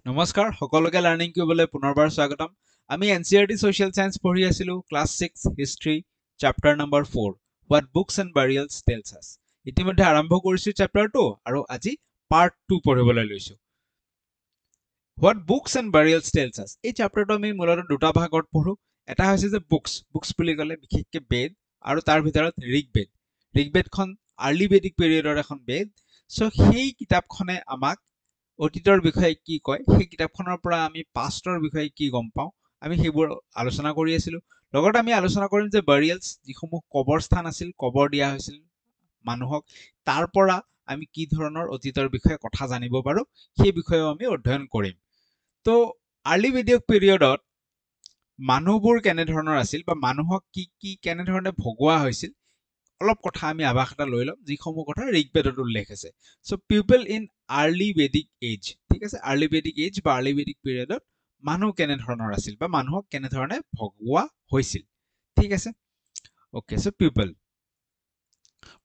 নমস্কাৰ সকলোকে লাৰ্ণিং কৰিবলৈ পুনৰবাৰ স্বাগতম আমি এনচিইআৰটি সোশ্যাল সায়েন্স পঢ়ি আছিলো class 6 history chapter number 4 what books and burials tells us ইতিমধ্যে আৰম্ভ কৰিছো চেপ্টাৰ 2 আৰু আজি পাৰ্ট 2 পঢ়িবলৈ লৈছো what books and burials tells আছ এই চেপ্টাৰটো আমি মূলত দুটা ভাগত পঢ়ো এটা হৈছে যে বুকছ বুলি ক'লে বিশেষকৈ বেদ আৰু তাৰ ভিতৰত ঋগবেদখন আৰ্লি বেদিক পিৰিয়ডৰ এখন বেদ সো সেই কিতাপখনে আমাক অতীতৰ বিষয়ে কি কয় সেই কিতাপখনৰ পৰা আমি পাষ্টৰ বিষয়ে কি গম পাওঁ আমি সেইবোৰ আলোচনা কৰি আছিলো লগতে আমি আলোচনা কৰিম যে বাৰিয়েলছ যিসমূহ কবৰস্থান আছিল কবৰ দিয়া হৈছিল মানুহক তাৰ পৰা আমি কি ধৰণৰ অতীতৰ বিষয়ে কথা জানিব পাৰো সেই বিষয়েও আমি অধ্যয়ন কৰিম তো আৰ্লি বেদিক পিৰিয়ডত মানুহবোৰ কেনে ধৰণৰ আছিল বা মানুহক কি কেনে ধৰণে ভগোৱা হৈছিল অলপ কথা আমি আভাস এটা লৈ লম যিসমূহ কথা ঋগবেদত উল্লেখ আছে so people in early Vedic age ঠিক আছে আৰ্লি বেদিক এজ বা আৰ্লি বেদিক পিৰিয়ডত মানুহ কেনে ধৰণৰ আছিল বা মানুহক কেনে ধৰণে ভগোৱা হৈছিল ঠিক আছে ওকে সো পিপল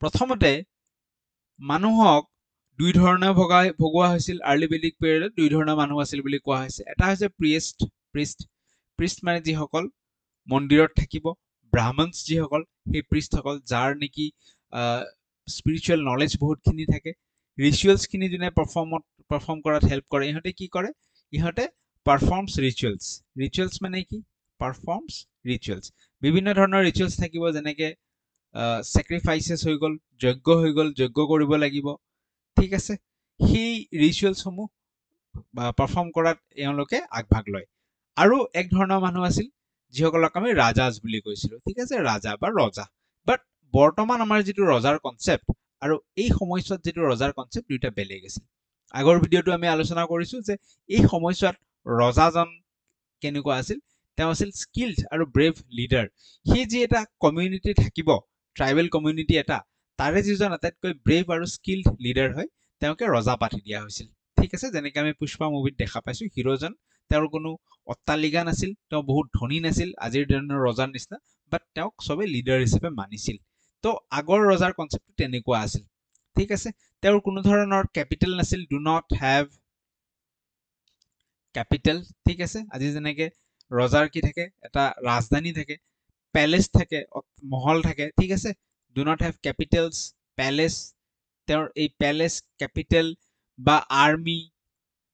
প্ৰথমতে মানুহক দুই ধৰণে ভগোৱা হৈছিল আৰ্লি বেদিক পিৰিয়ডত দুই ধৰণৰ মানুহ আছিল বুলি কোৱা হৈছে এটা হৈছে প্ৰিষ্ট মানে যিসকল মন্দিৰত থাকিব ব্ৰাহ্মণছ যিসকল সেই প্ৰিষ্টসকল যাৰ নেকি স্পিৰিচুৱেল নলেজ বহুতখিনি থাকে ৰিচুৱেলছখিনি যোনে পাৰফৰ্ম কৰাত হেল্প কৰে ইহঁতে কি কৰে ইহঁতে পাৰফৰ্মছ ৰিচুৱেলছ মানে কি পাৰফৰ্মছ ৰিচুৱেলছ বিভিন্ন ধৰণৰ ৰিচুৱেলছ থাকিব যেনেকে চেক্ৰিফাইচেছ হৈ গ'ল যজ্ঞ কৰিব লাগিব ঠিক আছে সেই ৰিচুৱেলছসমূহ পাৰফৰ্ম কৰাত এওঁলোকে আগভাগ লয় আৰু এক ধৰণৰ মানুহ আছিল যিসকলক আমি ৰাজাজ বুলি কৈছিলো ঠিক আছে ৰাজা বা ৰজা বাট বৰ্তমান আমাৰ যিটো ৰজাৰ কনসেপ্ট আৰু এই সময়ছোৱাত যিটো ৰজাৰ কনসেপ্ট দুইটা বেলেগ আছিল আগৰ ভিডিঅ'টো আমি আলোচনা কৰিছো যে এই সময়ছোৱাত ৰজাজন কেনেকুৱা আছিল তেওঁ আছিল স্কিলড আৰু ব্ৰেভ লিডাৰ সেই যি এটা কমিউনিটি থাকিব ট্ৰাইবেল কমিউনিটি এটা তাৰে যিজন আটাইতকৈ ব্ৰেভ আৰু স্কিলড লিডাৰ হয় তেওঁকে ৰজা পাতি দিয়া হৈছিল ঠিক আছে যেনেকৈ আমি পুষ্পা মুভিত দেখা পাইছো হিৰোজন তেওঁৰ কোনো অট্টালিকা নাছিল তেওঁ বহুত ধনী নাছিল আজিৰ দিনৰ ৰজাৰ নিচিনা বাট তেওঁক সবে লিডাৰ হিচাপে মানিছিল তো আগৰ ৰজাৰ কনসেপ্টটো তেনেকুৱা আছিল ঠিক আছে তেওঁৰ কোনো ধৰণৰ কেপিটেল নাছিল ডু নট হেভ কেপিটেল ঠিক আছে আজি যেনেকে ৰজাৰ কি থাকে এটা ৰাজধানী থাকে প্যালেচ থাকে মহল থাকে ঠিক আছে ডু নট হেভ কেপিটেলছ প্যালেচ তেওঁৰ এই প্যালেচ কেপিটেল বা আৰ্মি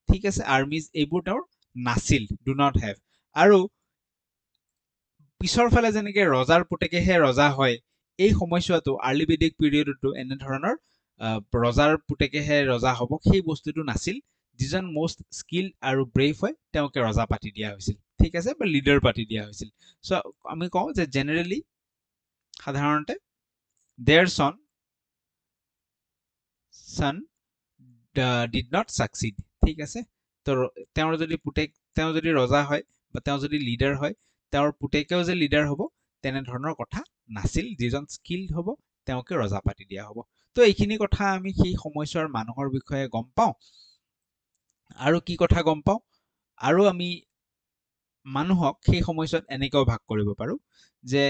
ঠিক আছে আৰ্মিজ এইবোৰ তেওঁৰ নাছিল ডু নট হেভ আৰু পিছৰ ফালে যেনেকে ৰজাৰ পুতেকেহে ৰজা হয় এই সময়ছোৱাটো আৰ্লি বেদিক পিৰিয়ডতো এনে ধৰণৰ ৰজাৰ পুতেকেহে ৰজা হ'ব সেই বস্তুটো নাছিল যিজন মোষ্ট স্কিল আৰু ব্ৰেভ হয় তেওঁকে ৰজা পাতি দিয়া হৈছিল ঠিক আছে বা লিডাৰ পাতি দিয়া হৈছিল সো আমি কওঁ যে জেনেৰেলি সাধাৰণতে there son did not succeed ঠিক আছে তো তেওঁৰ যদি পুতেক তেওঁ যদি ৰজা হয় বা তেওঁ যদি লিডাৰ হয় তেওঁৰ পুতেকেও যে লিডাৰ হ'ব তেনে ধৰণৰ কথা নাছিল যিজন স্কিলড হ'ব তেওঁকে ৰজা পাতি দিয়া হ'ব তো এইখিনি কথা আমি সেই সময়ছোৱাৰ মানুহৰ বিষয়ে গম পাওঁ আৰু কি কথা গম পাওঁ আৰু আমি মানুহক সেই সময়ছোৱাত এনেকৈ ভাগ কৰিব পাৰো যে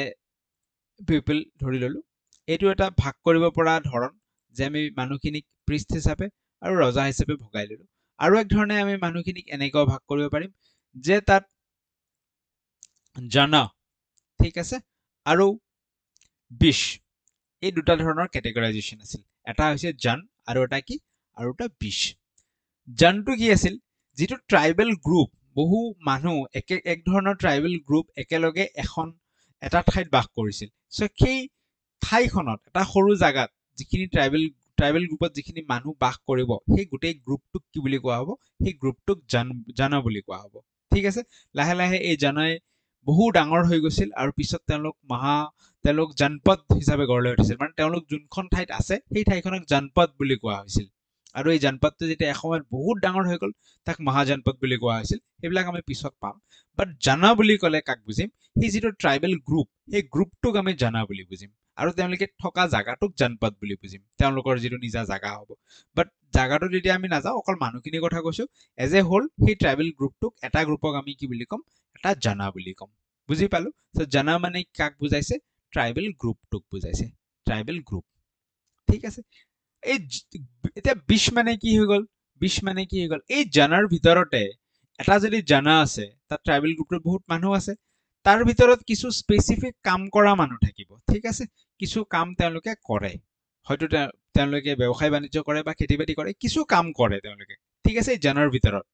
পিপল ধৰি ললো এইটো এটা ভাগ কৰিব পৰা ধৰণ যে আমি মানুহখিনিক প্ৰিষ্ট হিচাপে আৰু ৰজা হিচাপে ভগাই ললো আৰু এক ধৰণে আমি মানুহখিনিক এনেকৈ ভাগ কৰিব পাৰিম যে তাত জন ঠিক আছে আৰু বিশ এই দুটা ধৰণৰ কেটেগৰাইজেশ্যন আছিল এটা হৈছে জন আৰু এটা কি আৰু এটা বিশ জনটো কি আছিল যিটো ট্ৰাইবেল গ্ৰুপ বহু মানুহ এক ধৰণৰ ট্ৰাইবেল গ্ৰুপ একেলগে এটা ঠাইত বাস কৰিছিল সো সেই ঠাইখনত এটা সৰু জাগাত যিখিনি ট্ৰাইবেল গ্ৰুপত যিখিনি মানুহ বাস কৰিব সেই গোটেই গ্ৰুপটোক কি বুলি কোৱা হ'ব সেই গ্ৰুপটোক জন বুলি কোৱা হ'ব ঠিক আছে লাহে লাহে এই জনই বহু ডাঙৰ হৈ গৈছিল আৰু পিছত তেওঁলোক জনপদ হিচাপে গঢ় লৈ উঠিছিল মানে তেওঁলোক যোনখন ঠাইত আছে সেই ঠাইখনক জনপদ বুলি কোৱা হৈছিল আৰু এই জনপদটো যেতিয়া এসময়ত বহুত ডাঙৰ হৈ গ'ল তাক মহাজনপদ বুলি কোৱা হৈছিল সেইবিলাক আমি পিছত পাম বাট জানা বুলি ক'লে কাক বুজিম সেই যিটো ট্ৰাইবেল গ্ৰুপ সেই গ্ৰুপটোক আমি জানা বুলি বুজিম আৰু তেওঁলোকে থকা জাগাটোক জনপদ বুলি বুজিম তেওঁলোকৰ যিটো নিজা জাগা হ'ব বাট জাগাটো যেতিয়া আমি নাযাওঁ অকল মানুহখিনিৰ কথা কৈছো এজ এ হোল সেই ট্ৰাইবেল গ্ৰুপটোক এটা গ্ৰুপক আমি কি বুলি ক'ম এটা জানা বুলি ক'ম বুজি পালো তো জানা মানে কাক বুজাইছে ট্ৰাইবেল গ্ৰুপটোক বুজাইছে ট্ৰাইবেল গ্ৰুপ ঠিক আছে এই এতিয়া বিশ মানে কি হৈ গ'ল বিশ মানে কি হৈ গ'ল এই জানাৰ ভিতৰতে এটা যদি জানা আছে তাত ট্ৰাইবেল গ্ৰুপটোত বহুত মানুহ আছে তাৰ ভিতৰত কিছু স্পেচিফিক কাম কৰা মানুহ থাকিব ঠিক আছে কিছু কাম তেওঁলোকে কৰে হয়তো তেওঁলোকে ব্যৱসায় বাণিজ্য কৰে বা খেতি বাতি কৰে কিছু কাম কৰে তেওঁলোকে ঠিক আছে এই জানাৰ ভিতৰত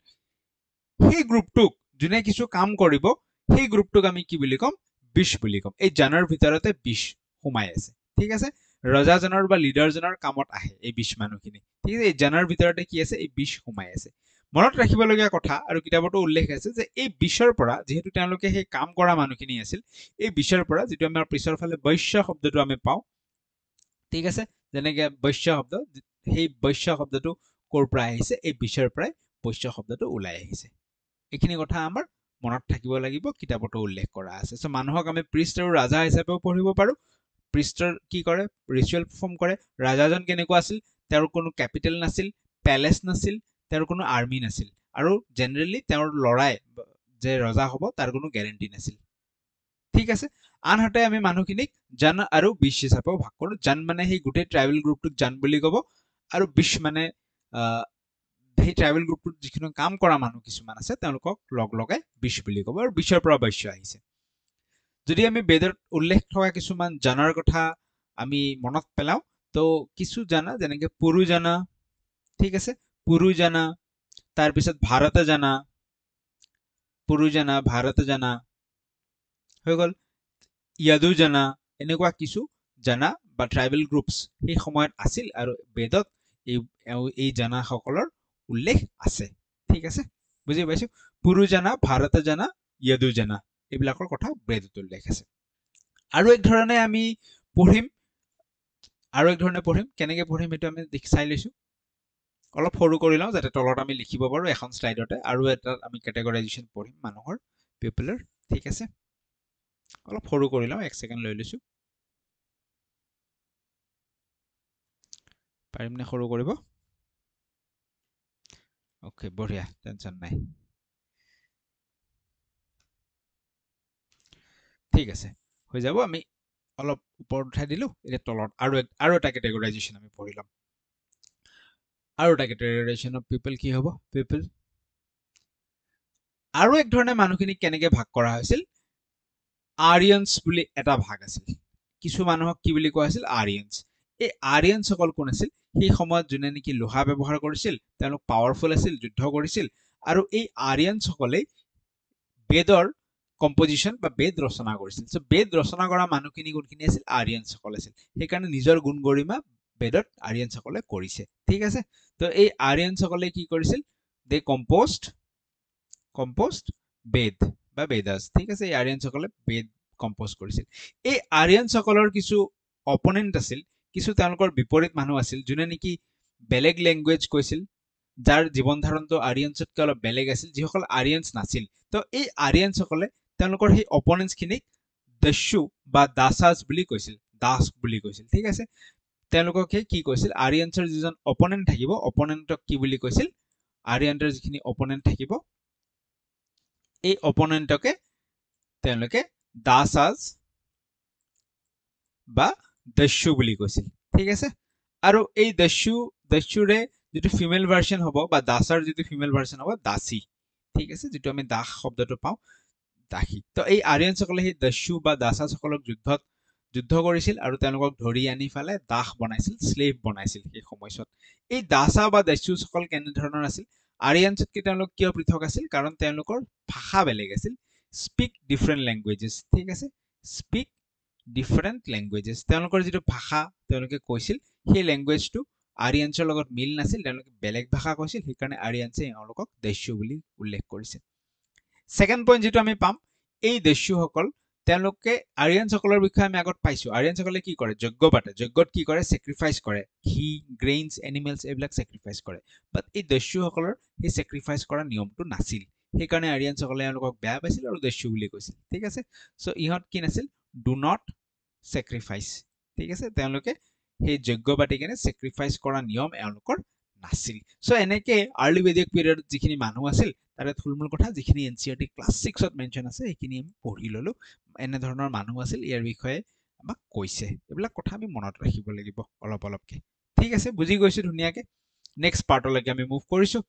সেই গ্ৰুপটোক যোনে কিছু কাম কৰিব সেই গ্ৰুপটোক আমি কি বুলি ক'ম বিশ বুলি ক'ম এই জানাৰ ভিতৰতে বিশ সোমাই আছে ঠিক আছে ৰজাজনৰ বা লিডাৰজনৰ কামত আহে এই বিশ মানুহখিনি ঠিক আছে এই জানাৰ ভিতৰতে কি আছে এই বিশ সোমাই আছে মনত ৰাখিবলগীয়া কথা আৰু কিতাপতো উল্লেখ আছে যে এই বিশৰ পৰা যেহেতু তেওঁলোকে সেই কাম কৰা মানুহখিনি আছিল এই বিশৰ পৰা যেটো আমাৰ পিছৰ ফালে বৈশ্য শব্দটো আমি পাওঁ ঠিক আছে যেনেকৈ বৈশ্য শব্দ সেই বৈশ্য শব্দটো ক'ৰ পৰা আহিছে এই বিশৰ পৰাই বৈশ্য শব্দটো ওলাই আহিছে এইখিনি কথা আমাৰ মনত থাকিব লাগিব কিতাপতো উল্লেখ কৰা আছে সো মানুহক আমি প্ৰিষ্ট আৰু ৰাজা হিচাপেও পঢ়িব পাৰো প্ৰিষ্টৰ কি কৰে ৰিচুৱেল পাৰফৰ্ম কৰে ৰাজাজন কেনেকুৱা আছিল তেওঁৰ কোনো কেপিটেল নাছিল পেলেচ নাছিল তেওঁৰ কোনো আৰ্মি নাছিল আৰু জেনেৰেলি তেওঁৰ লৰাই যে ৰজা হ'ব তাৰ কোনো গ্যাৰান্টি নাছিল ঠিক আছে আনহাতে আমি মানুহখিনিক জন আৰু বিশ হিচাপেও ভাগ কৰোঁ জন মানে সেই গোটেই ট্ৰাইবেল গ্ৰুপটোক জন বুলি ক'ব আৰু বিশ মানে সেই ট্ৰাইবেল গ্ৰুপটোত যিখিনি কাম কৰা মানুহ কিছুমান আছে তেওঁলোকক লগ লগাই বিশ বুলি ক'ব আৰু বিশৰ পৰা বৈশ্য আহিছে যদি আমি বেদত উল্লেখ থকা কিছুমান জনাৰ কথা আমি মনত পেলাও তো কিছু জানা যেনেকৈ পুৰু জানা ঠিক আছে পুৰু জানা তাৰপিছত ভাৰতে জানা পুৰু জানা ভাৰতে জানা হৈ গ'ল ইয়াদু জানা এনেকুৱা কিছু জানা বা ট্ৰাইবেল গ্ৰুপছ সেই সময়ত আছিল আৰু বেদত এই জানাসকলৰ উল্লেখ আছে ঠিক আছে বুজি পাইছো পুৰু জানা ভাৰতে জানা ইয়াদু জানা এইবিলাকৰ কথা বেদত উল্লেখ আছে আৰু এক ধৰণে আমি পঢ়িম কেনেকৈ পঢ়িম এইটো আমি চাই লৈছো অলপ সৰু কৰি লওঁ যাতে তলত আমি লিখিব পাৰো এখন স্লাইডতে আৰু এটা আমি কেটেগৰাইজেশ্যন পঢ়িম মানুহৰ পিপলৰ ঠিক আছে অলপ সৰু কৰি লওঁ এক ছেকেণ্ড লৈ লৈছো পাৰিম নে সৰু কৰিব ওকে বঢ়িয়া টেনচন নাই ঠিক আছে হৈ যাব আমি অলপ ওপৰত উঠাই দিলো এতিয়া তলত আৰু এটা কেটেগৰাইজেশ্যন আমি পঢ়ি ল'ম আৰু এটা কেটেগৰাইজেশ্যন অফ পিপল কি হ'ব পিপল আৰু এক ধৰণে মানুহখিনি কেনেকৈ ভাগ কৰা হৈছিল আৰিয়ানছ বুলি এটা ভাগ আছিল কিছু মানুহক কি বুলি কোৱা হৈছিল আৰিয়ানছ এই আৰিয়ানছসকল কোন আছিল সেই সময়ত যোনে নেকি লোহা ব্যৱহাৰ কৰিছিল তেওঁলোক পাৱাৰফুল আছিল যুদ্ধ কৰিছিল আৰু এই আৰিয়ানছসকলে বেদৰ কম্পজিশ্যন বা বেদ ৰচনা কৰিছিল সো বেদ ৰচনা কৰা মানুহখিনি কোনখিনি আছিল আৰিয়ানছসকল আছিল সেইকাৰণে নিজৰ গুণ গৰিমা বেদত আৰিয়ানছসকলে কৰিছে ঠিক আছে তো এই আৰিয়ানছসকলে কি কৰিছিল দে কম্পোজড বেদ বা বেদাস ঠিক আছে এই আৰিয়ানছসকলে বেদ কম্পোজ কৰিছিল এই আৰিয়ানছসকলৰ কিছু অপনেণ্ট আছিল কিছু তেওঁলোকৰ বিপৰীত মানুহ আছিল যোনে নেকি বেলেগ লেংগুৱেজ কৈছিল যাৰ জীৱন ধাৰণটো আৰিয়ানছতকৈ অলপ বেলেগ আছিল যিসকল আৰিয়ানছ নাছিল তো এই আৰিয়ানছসকলে তেওঁলোকৰ সেই অপনেণ্টছখিনিক দস্যু বা দাসাজ বুলি কৈছিল দাস বুলি কৈছিল ঠিক আছে তেওঁলোককে কি কৈছিল আৰিয়ানছৰ যিজন অপনেণ্ট থাকিব অপনেণ্টক কি বুলি কৈছিল আৰিয়ানছৰ যিখিনি অপনেণ্ট থাকিব এই অপনেণ্টকে তেওঁলোকে দাসাজ বা দস্যু বুলি কৈছিল ঠিক আছে আৰু এই দস্যুৰে যেটো ফিমেল ভাৰ্সন হ'ব বা দাসৰ যেটো ফিমেল ভাৰ্সন হ'ব দাসী ঠিক আছে যেটো আমি দাস শব্দটো পাওঁ দাসী তো এই আৰিয়ানছসকলে সেই দস্যু বা দাসাসকলক যুদ্ধ কৰিছিল আৰু তেওঁলোকক ধৰি আনি ফালে দাস বনাইছিল স্লেভ বনাইছিল সেই সময়ছোৱাত এই দাসা বা দস্যুসকল কেনে ধৰণৰ আছিল আৰিয়ানছতকৈ তেওঁলোক কিয় পৃথক আছিল কাৰণ তেওঁলোকৰ ভাষা বেলেগ আছিল স্পিক ডিফাৰেণ্ট লেংগুৱেজেছ ঠিক আছে স্পিক ডিফাৰেণ্ট লেংগুৱেজেছ তেওঁলোকৰ যিটো ভাষা তেওঁলোকে কৈছিল সেই লেংগুৱেজটো আৰিয়ানছৰ লগত মিল নাছিল তেওঁলোকে বেলেগ ভাষা কৈছিল সেইকাৰণে আৰিয়ানছে তেওঁলোকক দস্যু বুলি উল্লেখ কৰিছে ছেকেণ্ড পইণ্ট যেটো আমি পাম এই দস্যুসকল তেওঁলোকে আৰিয়ানছসকলৰ বিষয়ে আমি আগত পাইছো আৰিয়ানছসকলে কি কৰে যজ্ঞ পাতে যজ্ঞত কি কৰে চেক্ৰিফাইচ কৰে ঘি গ্ৰেইনছ এনিমেলছ এইবিলাক চেক্ৰিফাইচ কৰে বাট এই দস্যুসকলৰ সেই চেক্ৰিফাইচ কৰা নিয়মটো নাছিল সেইকাৰণে আৰিয়ানছসকলে তেওঁলোকক বেয়া পাইছিল আৰু দস্যু বুলি কৈছিল ঠিক আছে সো ইহঁত কি নাছিল ডু নট চেক্ৰিফাইচ ঠিক আছে তেওঁলোকে সেই যজ্ঞ পাতি কেনে চেক্ৰিফাইচ কৰা নিয়ম এওঁলোকৰ নাছিল সো এনেকে আৰ্লি বেদিক পিৰিয়ডত যিখিনি মানুহ আছিল তাৰে থুলমূল কথা যিখিনি এনচিইআৰটি ক্লাছ 6ত মেনশ্যন আছে সেইখিনি আমি পঢ়ি ললো এনে ধৰণৰ মানুহ আছিল ইয়াৰ বিষয়ে আমাক কৈছে এইবিলাক কথা আমি মনত ৰাখিব লাগিব অলপকে ঠিক আছে বুজি গৈছো ধুনীয়াকে নেক্সট পাৰ্টলৈকে আমি মুভ কৰিছো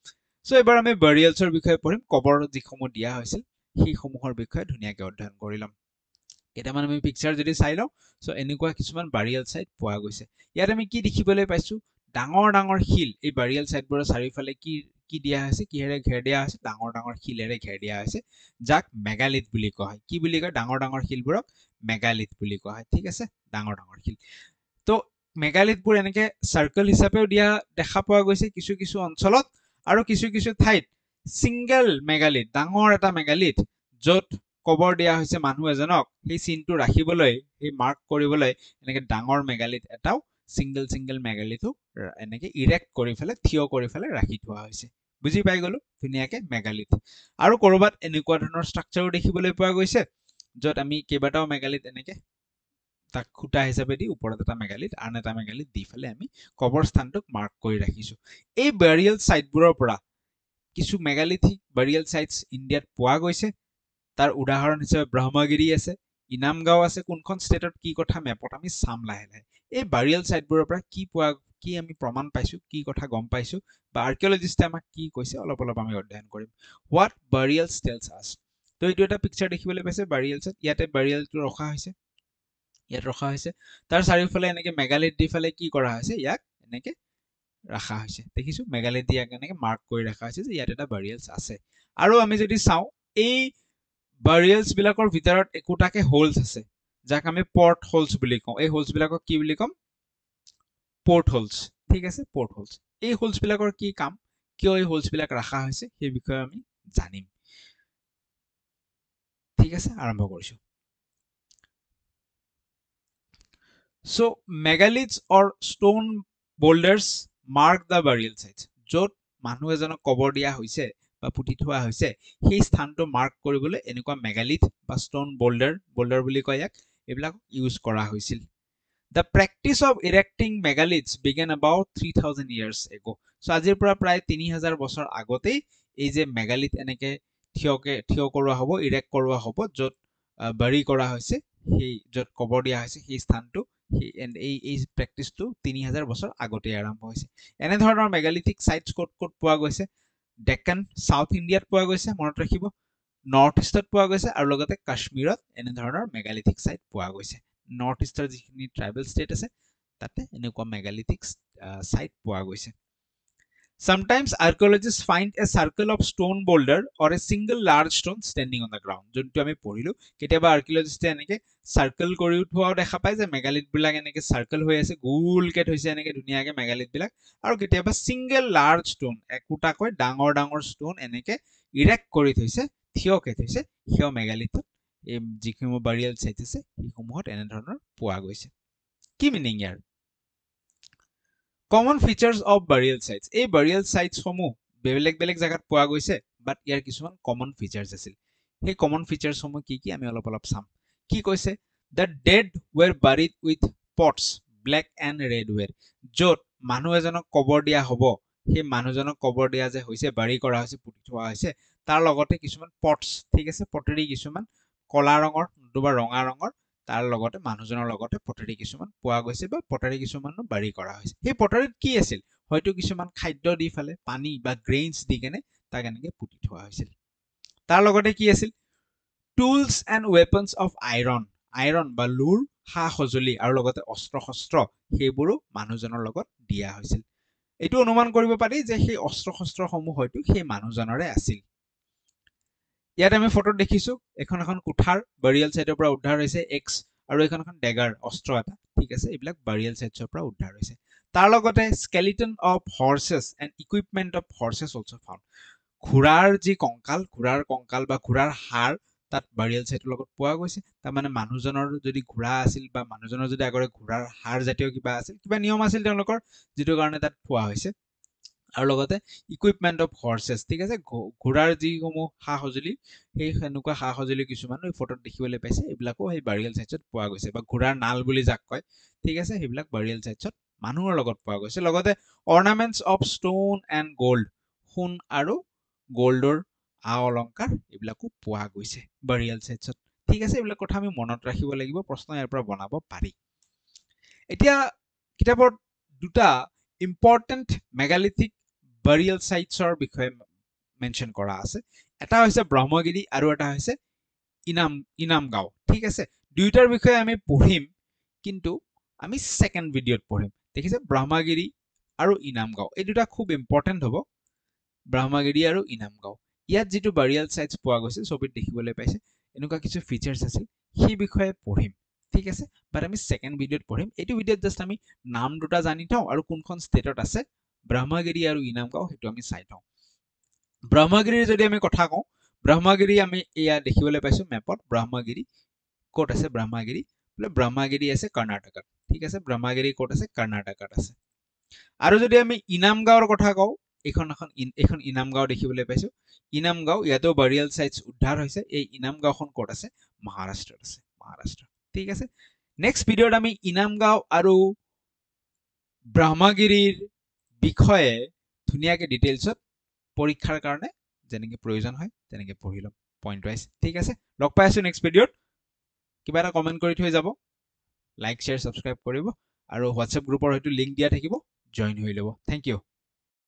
সো এবাৰ আমি বাৰিয়েলছৰ বিষয়ে পঢ়িম কবৰ যিসমূহ দিয়া হৈছিল সেইসমূহৰ বিষয়ে ধুনীয়াকৈ অধ্যয়ন কৰি ল'ম কেইটামান আমি পিকচাৰ যদি চাই লওঁ সো এনেকুৱা কিছুমান বাৰিয়েল সাইট পোৱা গৈছে ইয়াত আমি কি দেখিবলৈ পাইছো ডাঙৰ ডাঙৰ শিল এই বাৰিয়েল সাইটবোৰৰ চাৰিওফালে কি দিয়া হৈছে কিহেৰে ঘেৰ দিয়া হৈছে ডাঙৰ ডাঙৰ শিলেৰে ঘেৰ দিয়া হৈছে যাক মেগালিথ বুলি কোৱা হয় কি বুলি কয় ডাঙৰ ডাঙৰ শিলবোৰক মেগালিথ বুলি কোৱা হয় ঠিক আছে ডাঙৰ ডাঙৰ শিল তো মেগালিথবোৰ এনেকে সাৰ্কেল হিচাপেও দিয়া দেখা পোৱা গৈছে কিছু কিছু অঞ্চলত আৰু কিছু কিছু ঠাইত সিঙ্গেল মেগালিথ ডাঙৰ এটা মেগালিথ য'ত কবৰ দিয়া হৈছে মানুহ এজনক সেই চিনটো ৰাখিবলৈ সেই মাৰ্ক কৰিবলৈ এনেকে ডাঙৰ মেগালিথ এটাও সিঙ্গেল মেগালিথো এনেকে ইৰেক্ট কৰি ফেলে থিয় কৰি ফেলে ৰাখি থোৱা হৈছে বুজি পাই গলো ধুনীয়াকে মেগালিথ আৰু কৰবাত এনেকুৱা ধৰণৰ ষ্ট্ৰাকচাৰো দেখিবলৈ পোৱা গৈছে য'ত আমি কেইবাটাও মেগালিথ এনেকে তাক খুঁটা হিচাপে দি ওপৰত এটা মেগালিথ আন এটা মেগালিথ দি ফেলে আমি কবৰ স্থানটোক মাৰ্ক কৰি ৰাখিছো এই বাৰিয়েল সাইটবোৰৰ পৰা কিছু মেগালিথিক বাৰিয়েল সাইটস ইণ্ডিয়াত পোৱা গৈছে তাৰ উদাহৰণ হিচাপে ব্ৰহ্মগিৰি আছে ইনামগাঁও আছে কোনখন ষ্টেটত কি কথা মেপত আমি চাম লাহে লাহে এই বাৰিয়েল সাইটবোৰৰ পৰা কি আমি প্ৰমাণ পাইছো কি কথা গম পাইছো বা আৰ্কিঅলজিষ্টে আমাক কি কৈছে অলপ অলপ আমি অধ্যয়ন কৰিম হোৱাট বাৰিয়েলছ টেলছ আছ তো এইটো এটা পিকচাৰ দেখিবলৈ পাইছে বাৰিয়েলছত ইয়াতে বাৰিয়েলটো ৰখা হৈছে ইয়াত ৰখা হৈছে তাৰ চাৰিওফালে এনেকে মেগালিথ দি ফেলে কি কৰা হৈছে ইয়াক এনেকে ৰাখা হৈছে দেখিছো মেগালিথ দি এনেকে মাৰ্ক কৰি ৰাখা হৈছে যে ইয়াত এটা বাৰিয়েলছ আছে আৰু আমি যদি চাওঁ এই বাৰিয়েলছ বিলাকৰ ভিতৰত একোটাকে হোলছ আছে যাক আমি পৰ্ট হোলছ বুলি কওঁ এই হোলছ বিলাকক কি বুলি কম পৰ্ট হোলছ ঠিক আছে পৰ্ট হোলছ এই হোলছ বিলাকৰ কি কাম কিয় এই হোলছ বিলাক ৰাখা হৈছে সেই বিষয়ে আমি জানিম ঠিক আছে আৰম্ভ কৰিছো So megaliths or stone boulders mark the burial sites. য'ত মানুহ এজনক কবৰ দিয়া হৈছে বা পুতি থোৱা হৈছে সেই স্থানটো মাৰ্ক কৰিবলৈ এনেকুৱা মেগালিথ বা ষ্টন বোল্ডাৰ বুলি কয় ইয়াক এইবিলাক ইউজ কৰা হৈছিল The practice of erecting megaliths began about 3000 years ago. So আজিৰ পৰা প্ৰায় 3000 বছৰ আগতেই এই যে মেগালিথ এনেকে থিয় কৰোৱা হ'ব ইৰেক্ট কৰোৱা হ'ব য'ত বাৰি কৰা হৈছে সেই য'ত কবৰ দিয়া হৈছে সেই স্থানটো এই প্ৰেক্টিছটো 3000 বছৰ আগতে আৰম্ভ হৈছে এনে ধৰণৰ মেগালিথিক সাইটস ক'ত পোৱা গৈছে ডেক্কান সাউথ ইণ্ডিয়াত পোৱা গৈছে মনত ৰাখিব নৰ্থ ইষ্টত পোৱা গৈছে আৰু লগতে কাশ্মীৰত এনে ধৰণৰ মেগালিথিক সাইট পোৱা গৈছে নৰ্থ ইষ্টৰ যিখিনি ট্ৰাইবেল ষ্টেট আছে তাতে এনেকুৱা মেগালিথিক সাইট পোৱা গৈছে Sometimes archaeologists find a circle of stone boulder or a single large stone standing on the ground. যোনটো আমি পঢ়িলো কেতিয়াবা আৰ্কিঅলজিষ্টে এনেকে সাৰ্কেল কৰি উঠোৱাও দেখা পায় যে মেগালিথ বিলাক এনেকে সাৰ্কেল হৈ আছে গোলকে থৈছে এনেকে ধুনীয়াকে মেগালিথ বিলাক আৰু কেতিয়াবা সিঙ্গেল লাৰ্জ ষ্টোন একোটাকৈ ডাঙৰ ডাঙৰ ষ্টোন এনেকে ইৰেক্ট কৰি থৈছে থিয়কে থৈছে সেই মেগালিথত এই যিসমূহ বাৰিয়েল সাইট আছে সেইসমূহত এনে ধৰণৰ পোৱা গৈছে কি meaning year Common features of burial sites. এই burial sites সমূহ বেলেগ জায়গাত পোৱা গৈছে বাট ইয়াৰ কিছুমান common features আছিল সেই common features সমূহ কি আমি অলপ চাম কি কৈছে the dead were buried with pots black and red ware য'ত মানুহ এজনক কবৰ দিয়া হ'ব সেই মানুহজনক কবৰ দিয়া যে হৈছে বাৰি কৰা হৈছে পুতি থোৱা হৈছে তাৰ লগতে কিছুমান পটছ ঠিক আছে পটেৰী কিছুমান কলা ৰঙৰ নতুবা ৰঙা ৰঙৰ তাৰ লগতে মানুহজনৰ লগতে পটেৰী কিছুমান পোৱা গৈছে বা পটেৰী কিছুমানো বাৰি কৰা হৈছে সেই পটেৰীত কি আছিল হয়তো কিছুমান খাদ্য দি ফেলে পানী বা গ্ৰেইনছ দি কেনে তাক এনেকে পুতি থোৱা হৈছিল তাৰ লগতে কি আছিল tools and weapons of iron বা লোৰ সা সঁজুলি আৰু লগতে অস্ত্ৰ শস্ত্ৰ সেইবোৰো মানুহজনৰ লগত দিয়া হৈছিল এইটো অনুমান কৰিব পাৰি যে সেই অস্ত্ৰ শস্ত্ৰসমূহ হয়তো সেই মানুহজনৰে আছিল ইয়াত আমি ফটোত দেখিছো এখন কুঠাৰ বাৰিয়েল সাইটৰ পৰা উদ্ধাৰ হৈছে এক্স আৰু এখন ডেগাৰ অস্ত্ৰ এটা ঠিক আছে এইবিলাক বাৰিয়েল সাইটছৰ পৰা উদ্ধাৰ হৈছে তাৰ লগতে skeleton of horses and equipment of horses also found ঘোঁৰাৰ যি কংকাল বা ঘোঁৰাৰ হাড় তাত বাৰিয়েল সাইটৰ লগত পোৱা গৈছে তাৰ মানে মানুহজনৰ যদি ঘোঁৰা আছিল বা মানুহজনৰ যদি আগৰে ঘোঁৰাৰ হাড় জাতীয় কিবা আছিল কিবা নিয়ম আছিল তেওঁলোকৰ যেটো কাৰণে তাত থোৱা হৈছে আৰু লগতে ইকুইপমেণ্ট অফ হৰ্সেছ ঠিক আছে ঘোঁৰাৰ যিসমূহ সা সঁজুলি সেই এনেকুৱা সা সঁজুলি কিছুমান এই ফটোত দেখিবলৈ পাইছে এইবিলাকো সেই বাৰিয়েল সাইটছত পোৱা গৈছে বা ঘোঁৰাৰ নাল বুলি যাক কয় ঠিক আছে সেইবিলাক বাৰিয়েল সাইটছত মানুহৰ লগত পোৱা গৈছে লগতে অৰ্নামেণ্টছ অফ ষ্টোন এণ্ড গোল্ড সোণ আৰু গোল্ডৰ অলংকাৰ এইবিলাকো পোৱা গৈছে বাৰিয়েল সাইটছত ঠিক আছে এইবিলাক কথা আমি মনত ৰাখিব লাগিব প্ৰশ্ন ইয়াৰ পৰা বনাব পাৰি এতিয়া কিতাপত দুটা ইম্পৰ্টেণ্ট মেগালিথিক বাৰিয়েল সাইটছৰ বিষয়ে মেনশ্যন কৰা আছে এটা হৈছে ব্ৰহ্মগিৰি আৰু এটা হৈছে ইনামগাঁও ঠিক আছে দুইটাৰ বিষয়ে আমি পঢ়িম কিন্তু আমি সেকেন্ড ভিডিঅ'ত পঢ়িম দেখিছে ব্ৰহ্মগিৰি আৰু ইনামগাঁও এই দুটা খুব ইম্পৰ্টেণ্ট হ'ব ব্ৰহ্মগিৰি আৰু ইনামগাঁও ইয়াত যেটো বাৰিয়েল সাইটছ পোৱা গৈছে ছবিত দেখিবলৈ পাইছে এনেকুৱা কিছু ফিচাৰ্স আছিল সেই বিষয়ে পঢ়িম ঠিক আছে বাট আমি সেকেন্ড ভিডিঅ'ত পঢ়িম এইটো ভিডিঅ'ত জাস্ট আমি নাম দুটা জানি থওঁ আৰু কোনখন ষ্টেটত আছে ব্ৰহ্মগিৰি আৰু ইনামগাঁও হেতু আমি চাই থওঁ ব্ৰহ্মগিৰিৰ যদি আমি কথা কওঁ ব্ৰহ্মগিৰি আমি এয়া দেখিবলৈ পাইছো মেপত ব্ৰহ্মগিৰি কোট আছে ব্ৰহ্মগিৰি বলে ব্ৰহ্মগিৰি আছে কৰ্ণাটকত ঠিক আছে ব্ৰহ্মগিৰি কোট আছে কৰ্ণাটকত আছে আৰু যদি আমি ইনামগাঁওৰ কথা কওঁ এখন ইনামগাঁও দেখিবলৈ পাইছো ইনামগাঁও ইয়াতো বাৰিয়েল সাইটছ উদ্ধাৰ হৈছে এই ইনামগাঁওখন কোট আছে মহাৰাষ্ট্ৰত আছে মহাৰাষ্ট্ৰ ঠিক আছে নেক্সট ভিডিঅ'ত আমি ইনামগাঁও আৰু ব্ৰহ্মগিৰিৰ বিষয়ে ধুনীয়াকৈ ডিটেইলছত পৰীক্ষাৰ কাৰণে যেনেকৈ প্ৰয়োজন হয় তেনেকৈ পঢ়ি লম পইণ্ট ওয়াইজ ঠিক আছে লগ পাই আছো নেক্সট ভিডিঅ'ত কিবা এটা কমেন্ট কৰি থৈ যাব লাইক শ্বেয়াৰ সাবস্ক্ৰাইব কৰিব আৰু হোৱাটছএপ গ্ৰুপৰ হয়তো লিংক দিয়া থাকিব জয়েন হৈ ল'ব থ্যাংক ইউ